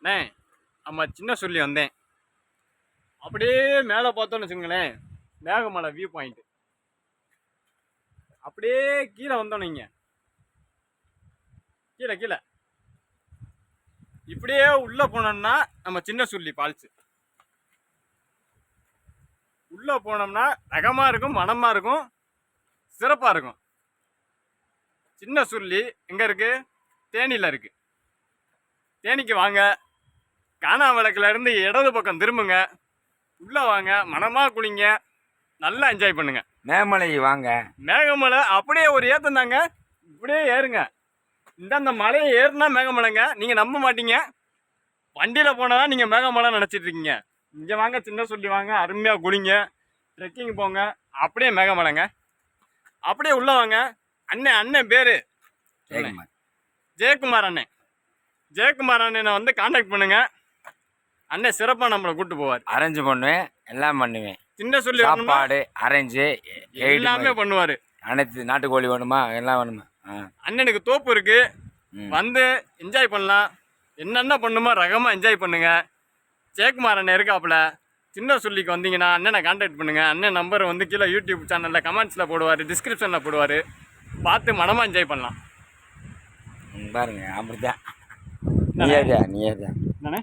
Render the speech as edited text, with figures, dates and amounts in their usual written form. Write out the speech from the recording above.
அண்ணே நம்ம சின்ன சொல்லி வந்தேன். அப்படியே மேலே பார்த்தோன்னு வச்சுங்களேன், மேகமலை வியூ பாயிண்ட். அப்படியே கீழே வந்தோம். நீங்கள் கீழே கீழே இப்படியே உள்ளே போனோம்னா நம்ம சின்ன சொல்லி ஃபால்ஸு. உள்ளே போனோம்னா ரகமாக இருக்கும், மனமாக இருக்கும், சிறப்பாக இருக்கும். சின்ன சொல்லி எங்கே இருக்குது? தேனியில் இருக்குது. தேனிக்கு வாங்க. காணாவிளக்குலேருந்து இடது பக்கம் திரும்புங்க, உள்ளே வாங்க, மனமாக குளிங்க, நல்லா என்ஜாய் பண்ணுங்க. மேகமலை வாங்க. மேகமலை அப்படியே ஒரு ஏற்றம் தாங்க. இப்படியே ஏறுங்க. இந்த மலையை ஏறுனா மேகமலைங்க. நீங்கள் நம்ப மாட்டீங்க. வண்டியில் போனால் தான் நீங்கள் மேகமலை நினச்சிட்டு இருக்கீங்க. இங்கே வாங்க, சின்ன சொல்லி வாங்க, அருமையாக குளிங்க, ட்ரெக்கிங் போங்க, அப்படியே மேகமலைங்க. அப்படியே உள்ளே வாங்க. அண்ணன் பேர் ஜெயக்குமார் அண்ணன். ஜெயக்குமார் அண்ணனை வந்து கான்டாக்ட் பண்ணுங்க. அண்ணன் சிறப்பாக நம்மளை கூப்பிட்டு போவார். அரேஞ்ச் பண்ணுவேன், எல்லாம் பண்ணுவேன். சின்ன சொல்லி சாப்பாடு அரேஞ்சு எல்லாமே பண்ணுவார். அனைத்து நாட்டுக்கோழி வேணுமா, எல்லாம் வேணுமா. அண்ணனுக்கு தோப்பு இருக்கு, வந்து என்ஜாய் பண்ணலாம். என்னென்ன பண்ணுமோ ரகமாக என்ஜாய் பண்ணுங்க. ஜெயக்குமார் அண்ணன் இருக்காப்புல. சின்ன சொல்லிக்கு வந்தீங்கன்னா அண்ணனை கான்டாக்ட் பண்ணுங்க. அண்ணன் நம்பர் வந்து கீழே யூடியூப் சேனலில் கமெண்ட்ஸில் போடுவார், டிஸ்கிரிப்ஷனில் போடுவார். பார்த்து மனமாக என்ஜாய் பண்ணலாம். பாருங்க, அப்படித்தான். நீ ஏதா என்னண்ணே?